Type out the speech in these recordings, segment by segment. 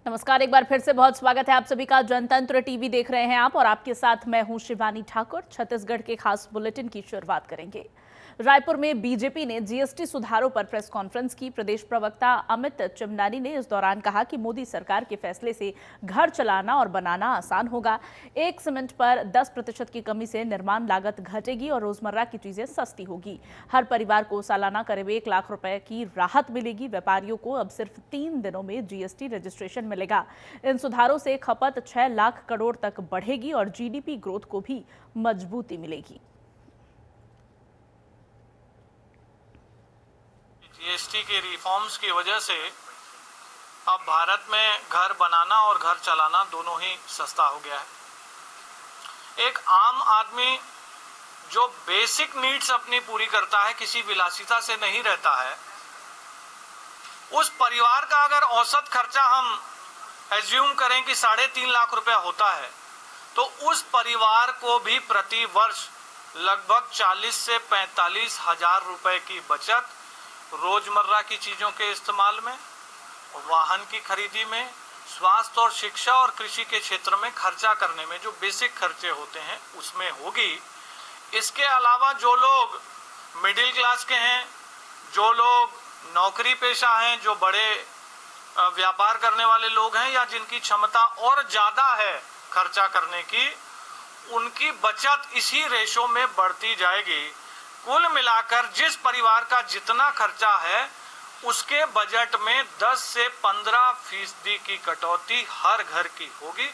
नमस्कार, एक बार फिर से बहुत स्वागत है आप सभी का। जनतंत्र टीवी देख रहे हैं आप और आपके साथ मैं हूं शिवानी ठाकुर। छत्तीसगढ़ के खास बुलेटिन की शुरुआत करेंगे। रायपुर में बीजेपी ने जीएसटी सुधारों पर प्रेस कॉन्फ्रेंस की। प्रदेश प्रवक्ता अमित चिमनानी ने इस दौरान कहा कि मोदी सरकार के फैसले से घर चलाना और बनाना आसान होगा। एक सीमेंट पर 10% की कमी से निर्माण लागत घटेगी और रोजमर्रा की चीजें सस्ती होगी। हर परिवार को सालाना करीब 1 लाख रुपए की राहत मिलेगी। व्यापारियों को अब सिर्फ 3 दिनों में जीएसटी रजिस्ट्रेशन मिलेगा। इन सुधारों से खपत 6 लाख करोड़ तक बढ़ेगी और जीडीपी ग्रोथ को भी मजबूती मिलेगी। जीएसटी के रिफॉर्म्स की वजह से अब भारत में घर बनाना और घर चलाना दोनों ही सस्ता हो गया है। एक आम आदमी जो बेसिक नीड्स अपनी पूरी करता है, किसी विलासिता से नहीं रहता है, उस परिवार का अगर औसत खर्चा हम एज्यूम करें कि 3.5 लाख रुपया होता है, तो उस परिवार को भी प्रति वर्ष लगभग 40 से 45 हजार रुपए की बचत रोजमर्रा की चीजों के इस्तेमाल में, वाहन की खरीदी में, स्वास्थ्य और शिक्षा और कृषि के क्षेत्र में खर्चा करने में जो बेसिक खर्चे होते हैं उसमें होगी। इसके अलावा जो लोग मिडिल क्लास के हैं, जो लोग नौकरी पेशा हैं, जो बड़े व्यापार करने वाले लोग हैं या जिनकी क्षमता और ज्यादा है खर्चा करने की, उनकी बचत इसी रेशो में बढ़ती जाएगी। कुल मिलाकर जिस परिवार का जितना खर्चा है उसके बजट में 10 से 15% की कटौती हर घर की होगी।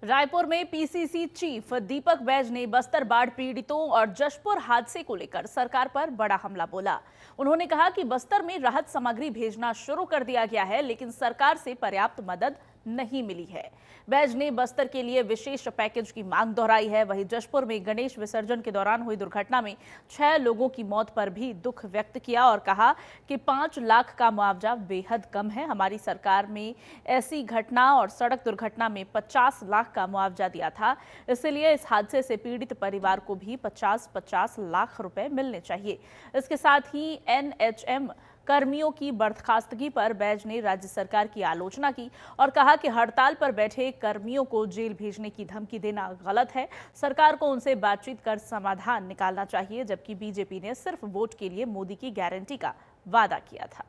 रायपुर में पीसीसी चीफ दीपक बैज ने बस्तर बाढ़ पीड़ितों और जशपुर हादसे को लेकर सरकार पर बड़ा हमला बोला। उन्होंने कहा कि बस्तर में राहत सामग्री भेजना शुरू कर दिया गया है, लेकिन सरकार से पर्याप्त मदद नहीं मिली है। बैज ने बस्तर के लिए विशेष पैकेज की मांग दोहराई है। वहीं जशपुर में गणेश विसर्जन के दौरान हुई दुर्घटना में 6 लोगों की मौत पर भी दुख व्यक्त किया और कहा कि 5 लाख का मुआवजा बेहद कम है। हमारी सरकार में ऐसी घटना और सड़क दुर्घटना में 50 लाख का मुआवजा दिया था, इसलिए इस हादसे से पीड़ित परिवार को भी 50-50 लाख रुपए मिलने चाहिए। इसके साथ ही एनएचएम कर्मियों की बर्खास्तगी पर बैज ने राज्य सरकार की आलोचना की और कहा कि हड़ताल पर बैठे कर्मियों को जेल भेजने की धमकी देना गलत है। सरकार को उनसे बातचीत कर समाधान निकालना चाहिए, जबकि बीजेपी ने सिर्फ वोट के लिए मोदी की गारंटी का वादा किया था।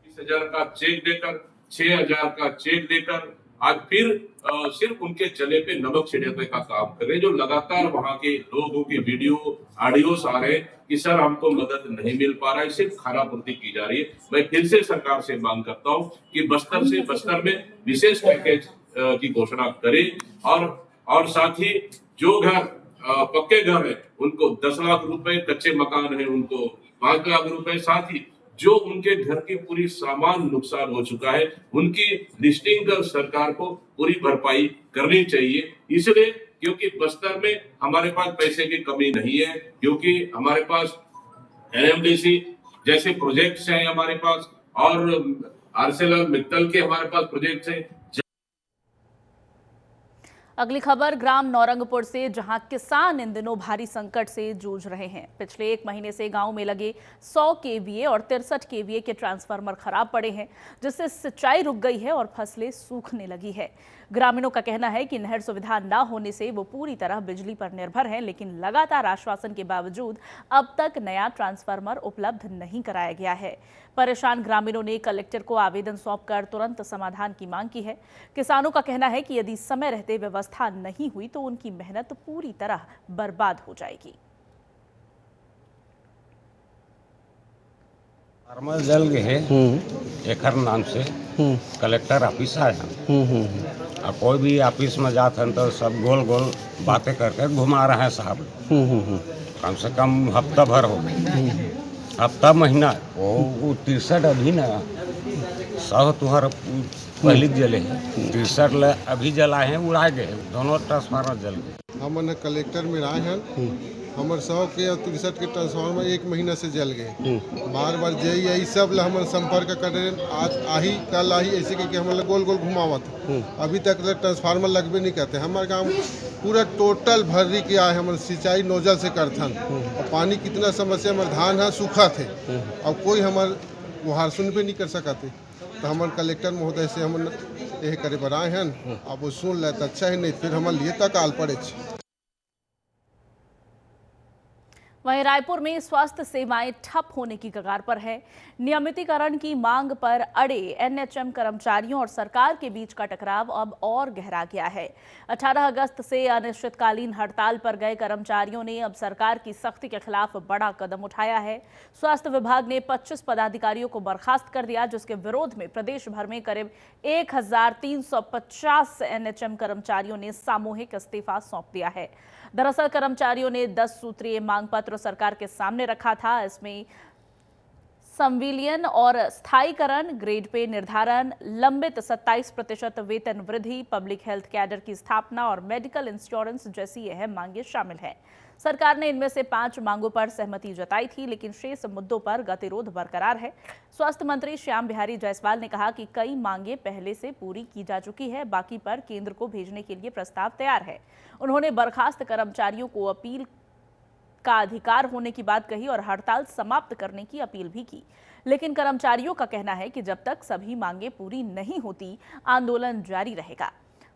20,000 का चेक देकर, 6,000 का चेक देकर आज फिर सिर्फ उनके चले पे नमक छिड़कने का काम कर रहे, जो लगातार वहां के लोगों के वीडियो ऑडियोस आ रहे कि सर हमको मदद नहीं मिल पा रहा है, सिर्फ खानापूर्ति की जा रही है। मैं फिर से सरकार से मांग करता हूं कि बस्तर में विशेष पैकेज की घोषणा करें और साथ ही जो घर पक्के घर है उनको 10 लाख रुपए, कच्चे मकान है उनको 5 लाख रुपए, साथ ही जो उनके घर की पूरी सामान नुकसान हो चुका है उनकी लिस्टिंग कर सरकार को पूरी भरपाई करनी चाहिए। इसलिए क्योंकि बस्तर में हमारे पास पैसे की कमी नहीं है, क्योंकि हमारे पास एनएमडीसी जैसे प्रोजेक्ट्स हैं हमारे पास और आर्सेलर-मित्तल के हमारे पास प्रोजेक्ट्स हैं। अगली खबर ग्राम नौरंगपुर से, जहां किसान इन दिनों भारी संकट से जूझ रहे हैं। पिछले 1 महीने से गांव में लगे 100 केवीए और 63 केवीए के ट्रांसफार्मर खराब पड़े हैं, जिससे सिंचाई रुक गई है और फसलें सूखने लगी है। ग्रामीणों का कहना है कि नहर सुविधा न होने से वो पूरी तरह बिजली पर निर्भर हैं, लेकिन लगातार आश्वासन के बावजूद अब तक नया ट्रांसफार्मर उपलब्ध नहीं कराया गया है। परेशान ग्रामीणों ने कलेक्टर को आवेदन सौंपकर तुरंत समाधान की मांग की है। किसानों का कहना है कि यदि समय रहते व्यवस्था नहीं हुई तो उनकी मेहनत पूरी तरह बर्बाद हो जाएगी। फार्मर जल गए एकर नाम से कलेक्टर ऑफिस आया और कोई भी ऑफिस में जाते हैं तो सब गोल गोल बातें करके घुमा रहे हैं साहब। कम से कम हफ्ता भर हो गई, हफ्ता महीना वो 63 अभी ना 100 तुहर पहले जले 63 अभी जलाए हैं, उड़ा गए दोनों ट्रांसफार्मर जल गए। हमने कलेक्टर में आए हैं हमर 100 के और 63 के ट्रांसफार्मर 1 महीना से जल गए। बार बार जई यही सब ला हमन संपर्क करे, आज आही कल आही ऐसे करके हमन गोल गोल घुमावत। अभी तक ट्रांसफार्मर लगबे नहीं करते। हमारे गाँव पूरा टोटल भर्री के आए, हमन सिंचाई नोजल से करथन और पानी कितना समस्या, हमारे धान है सूखा थे और कोई हमार गुहार सुनबे नहीं कर सकते। तो हमारे कलेक्टर महोदय से हमन यह करे बर आए हैं, अब वो सुन ले तो अच्छा है, नहीं फिर हमारे लिए तक आल पड़े। वहीं रायपुर में स्वास्थ्य सेवाएं ठप होने की कगार पर है। नियमितीकरण की मांग पर अड़े एनएचएम कर्मचारियों और सरकार के बीच का टकराव अब और गहरा गया है। 18 अगस्त से अनिश्चितकालीन हड़ताल पर गए कर्मचारियों ने अब सरकार की सख्ती के खिलाफ बड़ा कदम उठाया है। स्वास्थ्य विभाग ने 25 पदाधिकारियों को बर्खास्त कर दिया, जिसके विरोध में प्रदेश भर में करीब 1350 एनएचएम कर्मचारियों ने सामूहिक इस्तीफा सौंप दिया है। दरअसल कर्मचारियों ने 10 सूत्रीय मांग पत्र सरकार के सामने रखा था। इसमें संविलियन और स्थायीकरण, ग्रेड पे निर्धारण, लंबित 27% वेतन वृद्धि, पब्लिक हेल्थ कैडर की स्थापना और मेडिकल इंश्योरेंस जैसी अहम मांगें शामिल हैं। सरकार ने इनमें से 5 मांगों पर सहमति जताई थी, लेकिन शेष मुद्दों पर गतिरोध बरकरार है। स्वास्थ्य मंत्री श्याम बिहारी जायसवाल ने कहा कि कई मांगें पहले से पूरी की जा चुकी है, बाकी पर केंद्र को भेजने के लिए प्रस्ताव तैयार है। उन्होंने बर्खास्त कर्मचारियों को अपील का अधिकार होने की बात कही और हड़ताल समाप्त करने की अपील भी की, लेकिन कर्मचारियों का कहना है कि जब तक सभी मांगें पूरी नहीं होती, आंदोलन जारी रहेगा।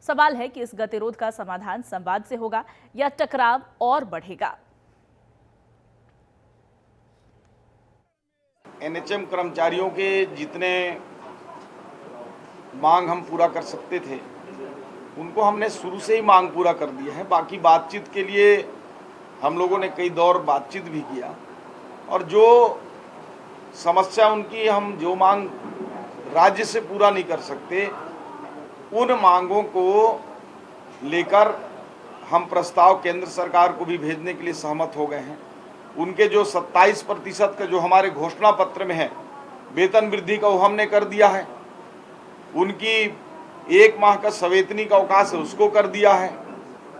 सवाल है कि इस गतिरोध का समाधान संवाद से होगा या टकराव और बढ़ेगा। एनएचएम कर्मचारियों के जितने मांग हम पूरा कर सकते थे, उनको हमने शुरू से ही मांग पूरा कर दिया है। बाकी बातचीत के लिए हम लोगों ने कई दौर बातचीत भी किया और जो समस्या उनकी, हम जो मांग राज्य से पूरा नहीं कर सकते, उन मांगों को लेकर हम प्रस्ताव केंद्र सरकार को भी भेजने के लिए सहमत हो गए हैं। उनके जो 27% का जो हमारे घोषणा पत्र में है वेतन वृद्धि का, वो हमने कर दिया है। उनकी 1 माह का सवेतनिक अवकाश है, उसको कर दिया है।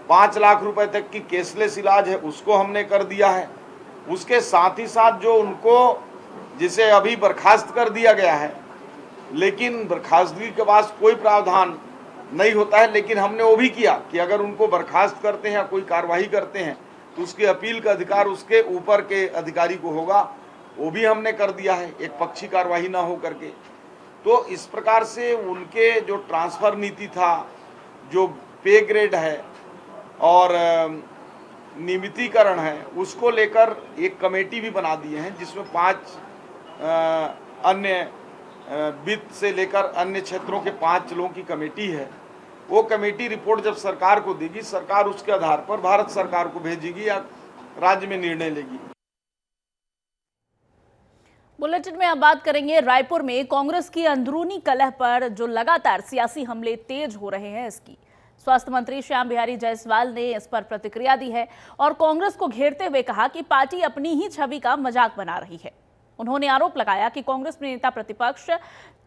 5 लाख रुपए तक की कैशलेस इलाज है, उसको हमने कर दिया है। उसके साथ ही साथ जो उनको, जिसे अभी बर्खास्त कर दिया गया है, लेकिन बर्खास्तगी के बाद कोई प्रावधान नहीं होता है, लेकिन हमने वो भी किया कि अगर उनको बर्खास्त करते हैं या कोई कार्रवाई करते हैं तो उसकी अपील का अधिकार उसके ऊपर के अधिकारी को होगा, वो भी हमने कर दिया है, एक पक्षी कार्रवाई ना हो करके। तो इस प्रकार से उनके जो ट्रांसफर नीति था, जो पे ग्रेड है और नियमितीकरण है, उसको लेकर एक कमेटी भी बना दिए हैं, जिसमें 5 अन्य वित्त से लेकर अन्य क्षेत्रों के 5 लोगों की कमेटी है। वो कमेटी रिपोर्ट जब सरकार को देगी, सरकार उसके आधार पर भारत सरकार को भेजेगी या राज्य में निर्णय लेगी। बुलेटिन में अब बात करेंगे रायपुर में कांग्रेस की अंदरूनी कलह पर जो लगातार सियासी हमले तेज हो रहे हैं इसकी। स्वास्थ्य मंत्री श्याम बिहारी जायसवाल ने इस पर प्रतिक्रिया दी है और कांग्रेस को घेरते हुए कहा कि पार्टी अपनी ही छवि का मजाक बना रही है। उन्होंने आरोप लगाया कि कांग्रेस में नेता प्रतिपक्ष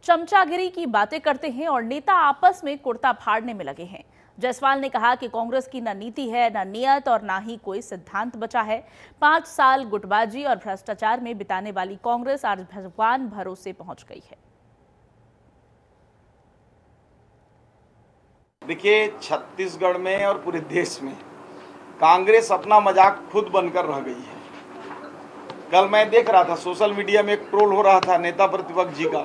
चमचागिरी की बातें करते हैं और नेता आपस में कुर्ता फाड़ने में लगे हैं। जायसवाल ने कहा कि कांग्रेस की न नीति है, न नियत और न ही कोई सिद्धांत बचा है। 5 साल गुटबाजी और भ्रष्टाचार में बिताने वाली कांग्रेस आज भगवान भरोसे पहुंच गई है। देखिए, छत्तीसगढ़ में और पूरे देश में कांग्रेस अपना मजाक खुद बनकर रह गई है। कल मैं देख रहा था सोशल मीडिया में एक ट्रोल हो रहा था नेता प्रतिपक्ष जी का,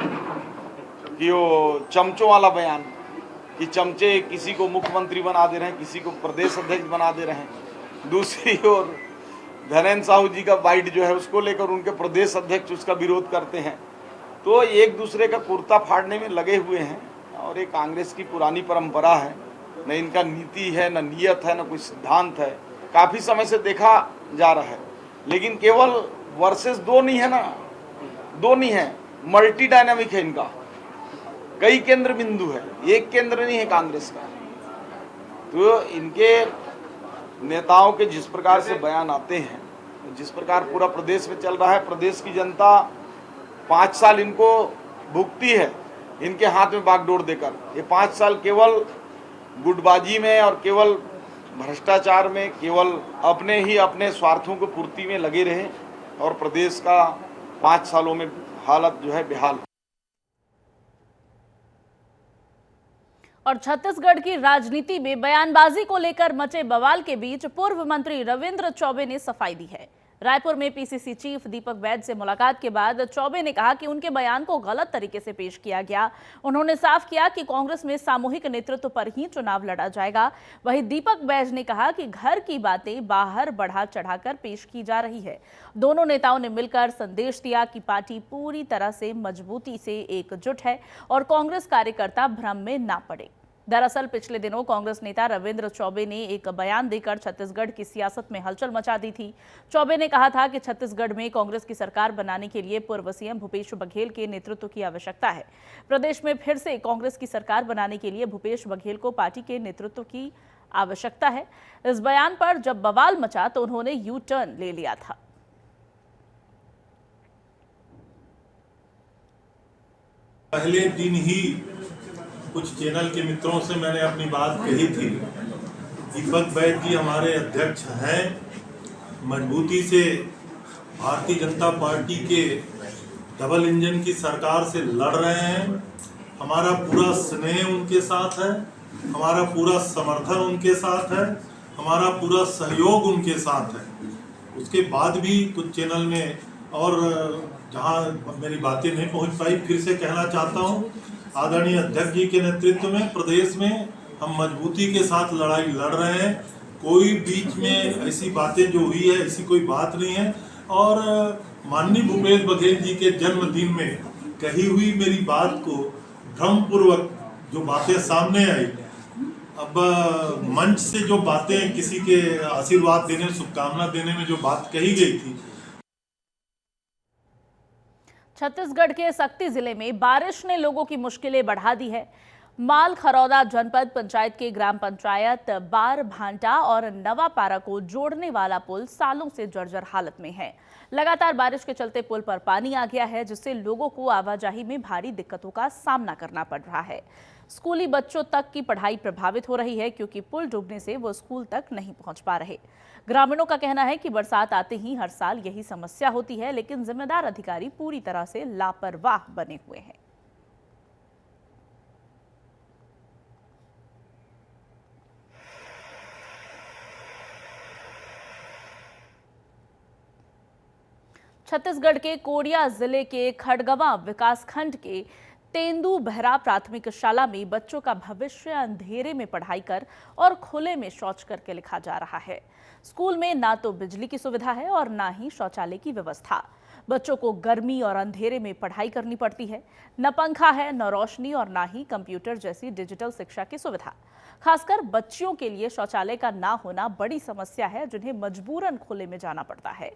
कि वो चमचों वाला बयान, कि चमचे किसी को मुख्यमंत्री बना दे रहे हैं, किसी को प्रदेश अध्यक्ष बना दे रहे हैं। दूसरी ओर धनेन्द्र साहू जी का बाइट जो है, उसको लेकर उनके प्रदेश अध्यक्ष उसका विरोध करते हैं। तो एक दूसरे का कुर्ता फाड़ने में लगे हुए हैं और ये कांग्रेस की पुरानी परंपरा है। न इनका नीति है, न नियत है, न कोई सिद्धांत है। काफ़ी समय से देखा जा रहा है, लेकिन केवल वर्सेस 2 नहीं है ना, 2 नहीं है, मल्टी डायनामिक है इनका। कई केंद्र बिंदु है, एक केंद्र नहीं है कांग्रेस का। तो इनके नेताओं के जिस प्रकार से बयान आते हैं, जिस प्रकार पूरा प्रदेश में चल रहा है, प्रदेश की जनता 5 साल इनको भुगती है इनके हाथ में बागडोर देकर। ये 5 साल केवल गुटबाजी में और केवल भ्रष्टाचार में केवल अपने स्वार्थों को पूर्ति में लगे रहे और प्रदेश का 5 सालों में हालत जो है बेहाल। और छत्तीसगढ़ की राजनीति में बयानबाजी को लेकर मचे बवाल के बीच पूर्व मंत्री रविंद्र चौबे ने सफाई दी है। रायपुर में पीसीसी चीफ दीपक बैज से मुलाकात के बाद चौबे ने कहा कि उनके बयान को गलत तरीके से पेश किया गया। उन्होंने साफ किया कि कांग्रेस में सामूहिक नेतृत्व पर ही चुनाव लड़ा जाएगा। वहीं दीपक बैज ने कहा कि घर की बातें बाहर बढ़ा चढ़ाकर पेश की जा रही है। दोनों नेताओं ने मिलकर संदेश दिया कि पार्टी पूरी तरह से मजबूती से एकजुट है और कांग्रेस कार्यकर्ता भ्रम में ना पड़े। दरअसल पिछले दिनों कांग्रेस नेता रविंद्र चौबे ने एक बयान देकर छत्तीसगढ़ की सियासत में हलचल मचा दी थी। चौबे ने कहा था कि छत्तीसगढ़ में कांग्रेस की सरकार बनाने के लिए पूर्व सीएम भूपेश बघेल के नेतृत्व की आवश्यकता है। प्रदेश में फिर से कांग्रेस की सरकार बनाने के लिए भूपेश बघेल को पार्टी के नेतृत्व की आवश्यकता है। इस बयान पर जब बवाल मचा तो उन्होंने यू टर्न ले लिया था। पहले दिन ही कुछ चैनल के मित्रों से मैंने अपनी बात कही थी। दीपक बैज जी हमारे अध्यक्ष हैं, मजबूती से भारतीय जनता पार्टी के डबल इंजन की सरकार से लड़ रहे हैं। हमारा पूरा स्नेह उनके साथ है, हमारा पूरा समर्थन उनके साथ है, हमारा पूरा सहयोग उनके साथ है। उसके बाद भी कुछ चैनल में और जहां मेरी बातें नहीं पहुंच पाई, फिर से कहना चाहता हूं, आदरणीय अध्यक्ष जी के नेतृत्व में प्रदेश में हम मजबूती के साथ लड़ाई लड़ रहे हैं। कोई बीच में ऐसी बातें जो हुई है ऐसी कोई बात नहीं है। और माननीय भूपेश बघेल जी के जन्मदिन में कही हुई मेरी बात को भ्रमपूर्वक जो बातें सामने आई, अब मंच से जो बातें किसी के आशीर्वाद देने, शुभकामना देने में जो बात कही गई थी। छत्तीसगढ़ के सक्ती जिले में बारिश ने लोगों की मुश्किलें बढ़ा दी है। माल खरौदा जनपद पंचायत के ग्राम पंचायत बार भांटा और नवापारा को जोड़ने वाला पुल सालों से जर्जर हालत में है। लगातार बारिश के चलते पुल पर पानी आ गया है, जिससे लोगों को आवाजाही में भारी दिक्कतों का सामना करना पड़ रहा है। स्कूली बच्चों तक की पढ़ाई प्रभावित हो रही है, क्योंकि पुल डूबने से वो स्कूल तक नहीं पहुंच पा रहे। ग्रामीणों का कहना है कि बरसात आते ही हर साल यही समस्या होती है, लेकिन जिम्मेदार अधिकारी पूरी तरह से लापरवाह बने हुए हैं। छत्तीसगढ़ के कोरिया जिले के खड़गवां विकासखंड के तेंदू बहरा प्राथमिक शाला में बच्चों का भविष्य अंधेरे में पढ़ाई कर और खुले में शौच करके लिखा जा रहा है। स्कूल में ना तो बिजली की सुविधा है और ना ही शौचालय की व्यवस्था। बच्चों को गर्मी और अंधेरे में पढ़ाई करनी पड़ती है। न पंखा है, न रोशनी और ना ही कंप्यूटर जैसी डिजिटल शिक्षा की सुविधा। खासकर बच्चियों के लिए शौचालय का ना होना बड़ी समस्या है, जिन्हें मजबूरन खुले में जाना पड़ता है।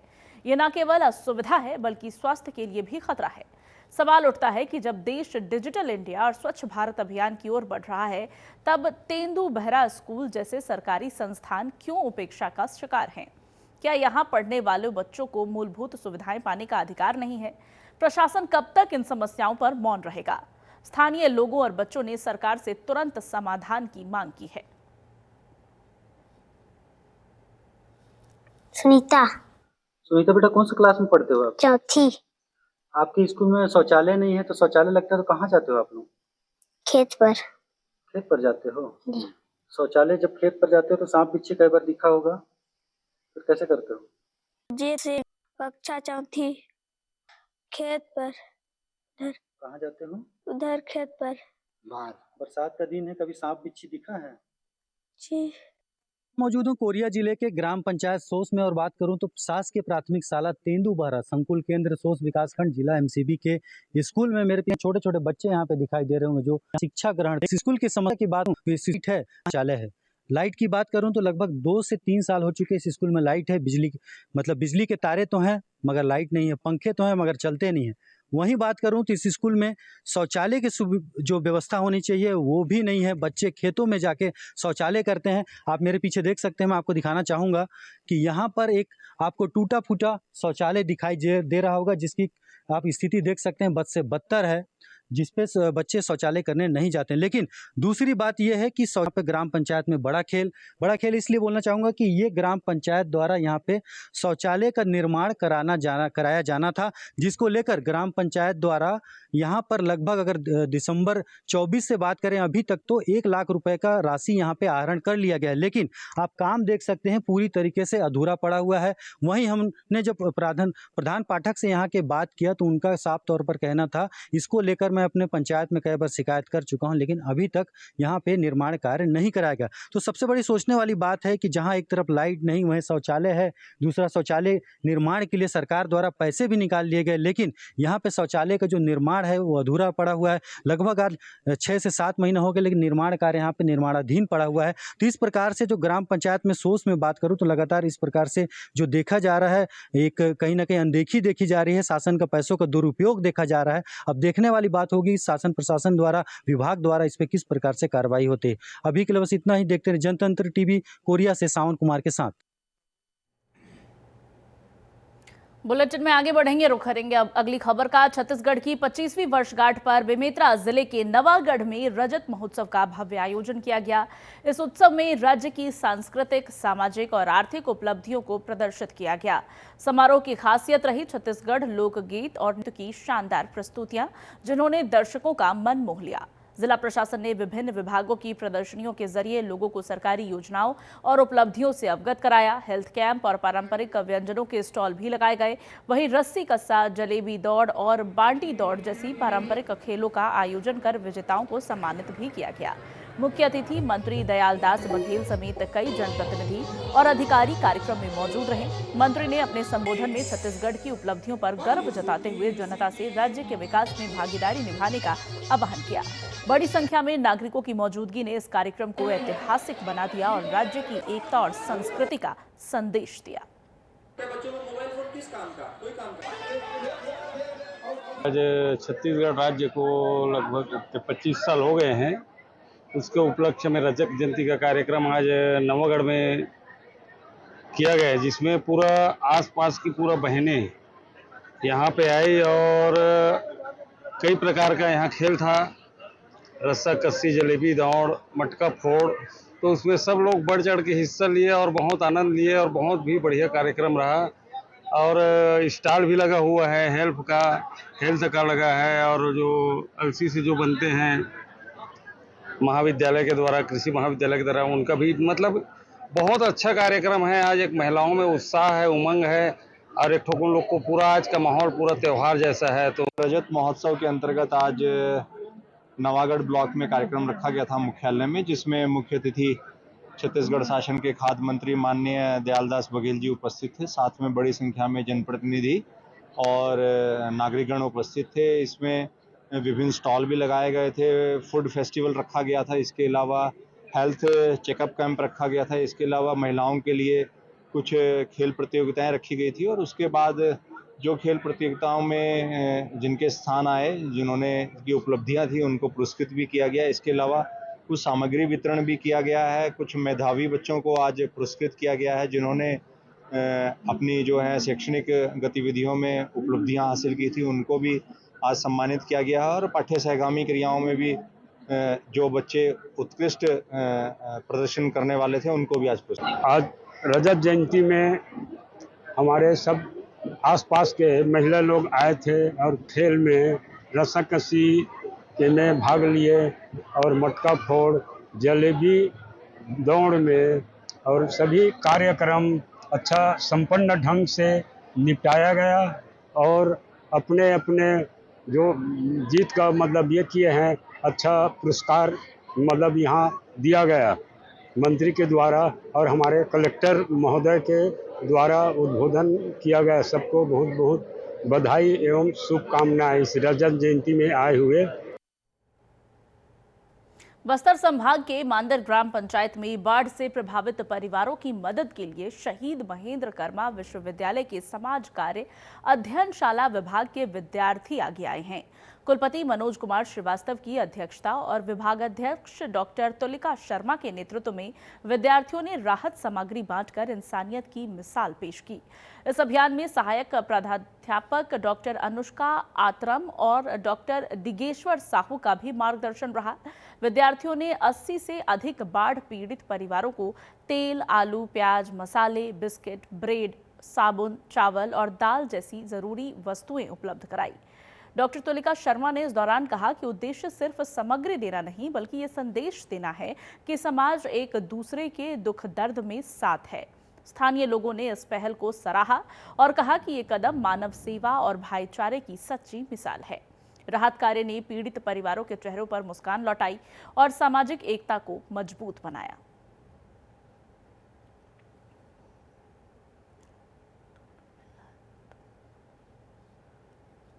ये न केवल असुविधा है, बल्कि स्वास्थ्य के लिए भी खतरा है। सवाल उठता है कि जब देश डिजिटल इंडिया और स्वच्छ भारत अभियान की ओर बढ़ रहा है, तब तेंदू बहरा स्कूल जैसे सरकारी संस्थान क्यों उपेक्षा का शिकार हैं? क्या यहाँ पढ़ने वाले बच्चों को मूलभूत सुविधाएं पाने का अधिकार नहीं है? प्रशासन कब तक इन समस्याओं पर मौन रहेगा? स्थानीय लोगों और बच्चों ने सरकार से तुरंत समाधान की मांग की है। सुनीता बेटा, कौन सी क्लास में पढ़ते हो आप? चौथी। आपके स्कूल में शौचालय नहीं है, तो शौचालय लगता है तो कहाँ जाते हो आप लोग? खेत पर। खेत पर जाते हो? शौचालय जब खेत पर जाते हो तो सांप बिच्छू कई बार दिखा होगा, फिर कैसे करते हो? जैसे कक्षा चौथी, खेत पर। कहाँ जाते हो? उधर खेत पर। बाहर। बरसात का दिन है, कभी सांप बिच्छू दिखा है? जी। मौजूद हूँ कोरिया जिले के ग्राम पंचायत सोस में और बात करूं तो शासकीय प्राथमिक शाला तेंदू बहरा संकुल केंद्र सोस विकासखंड जिला एमसीबी के स्कूल में मेरे छोटे छोटे बच्चे यहाँ पे दिखाई दे रहे होंगे जो शिक्षा ग्रहण। इस स्कूल की समस्या की बात है, शौचालय है। लाइट की बात करूं तो लगभग 2 से 3 साल हो चुके इस स्कूल में लाइट है। बिजली के तारे तो हैं मगर लाइट नहीं है, पंखे तो हैं मगर चलते नहीं है। वहीं बात करूं तो इस स्कूल में शौचालय की जो व्यवस्था होनी चाहिए वो भी नहीं है। बच्चे खेतों में जाके शौचालय करते हैं। आप मेरे पीछे देख सकते हैं, मैं आपको दिखाना चाहूँगा कि यहाँ पर एक आपको टूटा फूटा शौचालय दिखाई दे रहा होगा, जिसकी आप स्थिति देख सकते हैं बद से बदतर है। जिसपे बच्चे शौचालय करने नहीं जाते हैं। लेकिन दूसरी बात यह है कि ग्राम पंचायत में बड़ा खेल इसलिए बोलना चाहूँगा कि ये ग्राम पंचायत द्वारा यहाँ पे शौचालय का निर्माण कराया जाना था, जिसको लेकर ग्राम पंचायत द्वारा यहाँ पर लगभग अगर दिसंबर 24 से बात करें अभी तक तो 1 लाख रुपए का राशि यहाँ पे आहरण कर लिया गया है। लेकिन आप काम देख सकते हैं पूरी तरीके से अधूरा पड़ा हुआ है। वहीं हमने जब प्रधान पाठक से यहाँ के बात किया तो उनका साफ तौर पर कहना था, इसको लेकर मैं अपने पंचायत में कई बार शिकायत कर चुका हूँ, लेकिन अभी तक यहाँ पे निर्माण कार्य नहीं कराया गया। तो सबसे बड़ी सोचने वाली बात है कि जहाँ एक तरफ लाइट नहीं, वहीं शौचालय है, दूसरा शौचालय निर्माण के लिए सरकार द्वारा पैसे भी निकाल लिए गए, लेकिन यहाँ पे शौचालय का जो निर्माण है वो अधूरा पड़ा हुआ है। लगभग आज 6 से 7 महीना हो गए, लेकिन निर्माण कार्य यहाँ पे निर्माणाधीन पड़ा हुआ है। तो इस प्रकार से जो ग्राम पंचायत में सोच में बात करूँ तो लगातार इस प्रकार से जो देखा जा रहा है, एक कहीं ना कहीं अनदेखी देखी जा रही है, शासन का पैसों का दुरुपयोग देखा जा रहा है। अब देखने वाली बात होगी शासन प्रशासन द्वारा, विभाग द्वारा इस पर किस प्रकार से कार्रवाई होती है। अभी के लिए बस इतना ही। देखते रहिए जनतंत्र टीवी, कोरिया से सावन कुमार के साथ। बुलेटिन में आगे बढ़ेंगे, रुख करेंगे अब अगली खबर का। छत्तीसगढ़ की 25वीं वर्षगांठ पर बेमेतरा जिले के नवागढ़ में रजत महोत्सव का भव्य आयोजन किया गया। इस उत्सव में राज्य की सांस्कृतिक, सामाजिक और आर्थिक उपलब्धियों को प्रदर्शित किया गया। समारोह की खासियत रही छत्तीसगढ़ लोकगीत और नृत्य की शानदार प्रस्तुतियां, जिन्होंने दर्शकों का मन मोह लिया। जिला प्रशासन ने विभिन्न विभागों की प्रदर्शनियों के जरिए लोगों को सरकारी योजनाओं और उपलब्धियों से अवगत कराया। हेल्थ कैंप और पारंपरिक व्यंजनों के स्टॉल भी लगाए गए। वहीं रस्सी कस्सा, जलेबी दौड़ और बांटी दौड़ जैसी पारंपरिक खेलों का आयोजन कर विजेताओं को सम्मानित भी किया गया। मुख्य अतिथि मंत्री दयालदास बघेल समेत कई जनप्रतिनिधि और अधिकारी कार्यक्रम में मौजूद रहे। मंत्री ने अपने संबोधन में छत्तीसगढ़ की उपलब्धियों पर गर्व जताते हुए जनता से राज्य के विकास में भागीदारी निभाने का आह्वान किया। बड़ी संख्या में नागरिकों की मौजूदगी ने इस कार्यक्रम को ऐतिहासिक बना दिया और राज्य की एकता और संस्कृति का संदेश दिया। आज छत्तीसगढ़ राज्य को लगभग 25 साल हो गए हैं। उसके उपलक्ष्य में रजत जयंती का कार्यक्रम आज नवागढ़ में किया गया है, जिसमें पूरा आसपास की पूरा बहनें यहाँ पे आई और कई प्रकार का यहाँ खेल था, रस्सा कस्सी, जलेबी दौड़, मटका फोड़। तो उसमें सब लोग बढ़ चढ़ के हिस्सा लिए और बहुत आनंद लिए और बहुत भी बढ़िया कार्यक्रम रहा। और स्टॉल भी लगा हुआ है, हेल्थ का लगा है, और जो अलसी से जो बनते हैं महाविद्यालय के द्वारा, कृषि महाविद्यालय के द्वारा, उनका भी मतलब बहुत अच्छा कार्यक्रम है। आज एक महिलाओं में उत्साह है, उमंग है, और एक ठोक उन लोग को पूरा आज का माहौल पूरा त्यौहार जैसा है। तो रजत महोत्सव के अंतर्गत आज नवागढ़ ब्लॉक में कार्यक्रम रखा गया था मुख्यालय में, जिसमें मुख्य अतिथि छत्तीसगढ़ शासन के खाद्य मंत्री माननीय दयालदास बघेल जी उपस्थित थे। साथ में बड़ी संख्या में जनप्रतिनिधि और नागरिकगण उपस्थित थे। इसमें विभिन्न स्टॉल भी लगाए गए थे, फूड फेस्टिवल रखा गया था, इसके अलावा हेल्थ चेकअप कैंप रखा गया था, इसके अलावा महिलाओं के लिए कुछ खेल प्रतियोगिताएं रखी गई थी। और उसके बाद जो खेल प्रतियोगिताओं में जिनके स्थान आए, जिन्होंने की उपलब्धियां थी, उनको पुरस्कृत भी किया गया। इसके अलावा कुछ सामग्री वितरण भी किया गया है। कुछ मेधावी बच्चों को आज पुरस्कृत किया गया है, जिन्होंने अपनी जो है शैक्षणिक गतिविधियों में उपलब्धियां हासिल की थी, उनको भी आज सम्मानित किया गया है। और पाठ्य सहगामी क्रियाओं में भी जो बच्चे उत्कृष्ट प्रदर्शन करने वाले थे, उनको भी आज पुरस्कृत। आज रजत जयंती में हमारे सब आसपास के महिला लोग आए थे और खेल में रस्साकसी के में भाग लिए और मटका फोड़, जलेबी दौड़ में, और सभी कार्यक्रम अच्छा संपन्न ढंग से निपटाया गया। और अपने अपने जो जीत का मतलब ये किए हैं, अच्छा पुरस्कार मतलब यहाँ दिया गया मंत्री के द्वारा और हमारे कलेक्टर महोदय के द्वारा उद्बोधन किया गया। सबको बहुत बहुत बधाई एवं शुभकामनाएं इस रजत जयंती में आए हुए। बस्तर संभाग के मांदर ग्राम पंचायत में बाढ़ से प्रभावित परिवारों की मदद के लिए शहीद महेंद्र कर्मा विश्वविद्यालय के समाज कार्य अध्ययनशाला विभाग के विद्यार्थी आगे आए हैं। कुलपति मनोज कुमार श्रीवास्तव की अध्यक्षता और विभागाध्यक्ष डॉक्टर तुलिका शर्मा के नेतृत्व में विद्यार्थियों ने राहत सामग्री बांटकर इंसानियत की मिसाल पेश की। इस अभियान में सहायक प्राध्यापक डॉक्टर अनुष्का आत्रम और डॉक्टर दिगेश्वर साहू का भी मार्गदर्शन रहा। विद्यार्थियों ने 80 से अधिक बाढ़ पीड़ित परिवारों को तेल, आलू, प्याज, मसाले, बिस्किट, ब्रेड, साबुन, चावल और दाल जैसी जरूरी वस्तुएं उपलब्ध कराई। डॉक्टर तुलिका शर्मा ने इस दौरान कहा कि उद्देश्य सिर्फ सामग्री देना नहीं, बल्कि ये संदेश देना है कि समाज एक दूसरे के दुख दर्द में साथ है। स्थानीय लोगों ने इस पहल को सराहा और कहा कि ये कदम मानव सेवा और भाईचारे की सच्ची मिसाल है। राहत कार्य ने पीड़ित परिवारों के चेहरों पर मुस्कान लौटाई और सामाजिक एकता को मजबूत बनाया।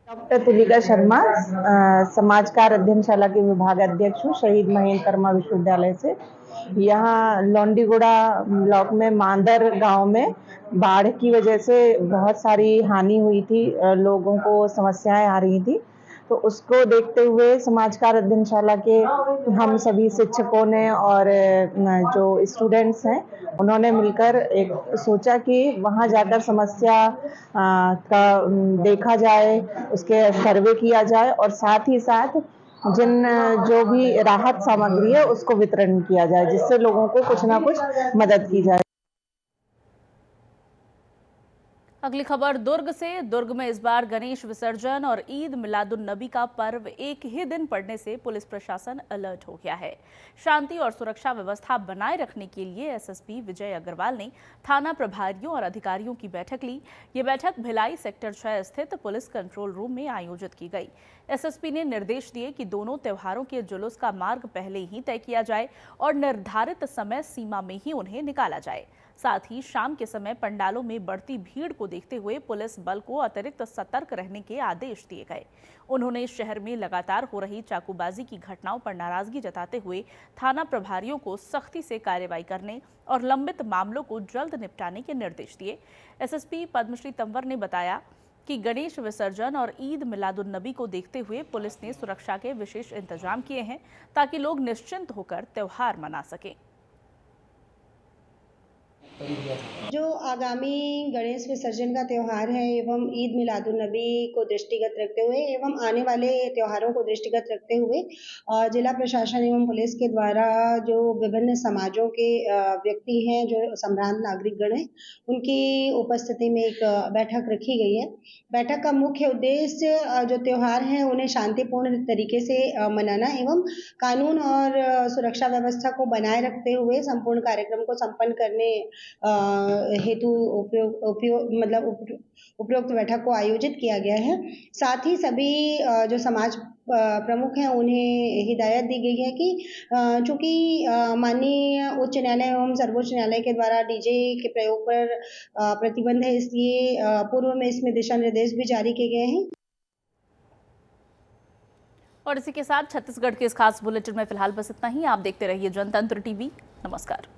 डॉक्टर तुलिका शर्मा, समाजकार अध्ययनशाला के विभाग अध्यक्ष हूँ, शहीद महेंद्र कर्मा विश्वविद्यालय से। यहाँ लौंडीगुड़ा ब्लॉक में मांदर गांव में बाढ़ की वजह से बहुत सारी हानि हुई थी, लोगों को समस्याएं आ रही थी। तो उसको देखते हुए समाजकार अध्ययनशाला के हम सभी शिक्षकों ने और जो स्टूडेंट्स हैं उन्होंने मिलकर एक सोचा कि वहाँ जाकर समस्या का देखा जाए, उसके सर्वे किया जाए और साथ ही साथ जो भी राहत सामग्री है उसको वितरण किया जाए, जिससे लोगों को कुछ ना कुछ मदद की जाए। अगली खबर दुर्ग से। दुर्ग में इस बार गणेश विसर्जन और ईद मिलादुन नबी का पर्व एक ही दिन पड़ने से पुलिस प्रशासन अलर्ट हो गया है। शांति और सुरक्षा व्यवस्था बनाए रखने के लिए एसएसपी विजय अग्रवाल ने थाना प्रभारियों और अधिकारियों की बैठक ली। ये बैठक भिलाई सेक्टर 6 स्थित पुलिस कंट्रोल रूम में आयोजित की गई। एसएसपी ने निर्देश दिए कि दोनों त्योहारों के जुलूस का मार्ग पहले ही तय किया जाए और निर्धारित समय सीमा में ही उन्हें निकाला जाए। साथ ही शाम के समय पंडालों में बढ़ती भीड़ को देखते हुए पुलिस बल को अतिरिक्त सतर्क रहने के आदेश दिए गए। उन्होंने शहर में लगातार हो रही चाकूबाजी की घटनाओं पर नाराजगी जताते हुए थाना प्रभारियों को सख्ती से कार्रवाई करने और लंबित मामलों को जल्द निपटाने के निर्देश दिए। एसएसपी पद्मश्री तंवर ने बताया कि गणेश विसर्जन और ईद मिलादुन नबी को देखते हुए पुलिस ने सुरक्षा के विशेष इंतजाम किए हैं ताकि लोग निश्चिंत होकर त्योहार मना सकें। जो आगामी गणेश विसर्जन का त्यौहार है एवं ईद मिलादुन नबी को दृष्टिगत रखते हुए एवं आने वाले त्योहारों को दृष्टिगत रखते हुए जिला प्रशासन एवं पुलिस के द्वारा जो विभिन्न समाजों के व्यक्ति हैं, जो संभ्रांत नागरिकगण हैं, उनकी उपस्थिति में एक बैठक रखी गई है। बैठक का मुख्य उद्देश्य जो त्यौहार हैं उन्हें शांतिपूर्ण तरीके से मनाना एवं कानून और सुरक्षा व्यवस्था को बनाए रखते हुए संपूर्ण कार्यक्रम को संपन्न करने हेतु उपरोक्त बैठक को आयोजित किया गया है। साथ ही सभी जो समाज प्रमुख हैं उन्हें हिदायत दी गई है कि चूंकि माननीय उच्च न्यायालय एवं सर्वोच्च न्यायालय के द्वारा डीजे के प्रयोग पर प्रतिबंध है, इसलिए पूर्व में इसमें दिशा निर्देश भी जारी किए गए हैं। और इसी के साथ छत्तीसगढ़ के इस खास बुलेटिन में फिलहाल बस इतना ही। आप देखते रहिए जनतंत्र टीवी। नमस्कार।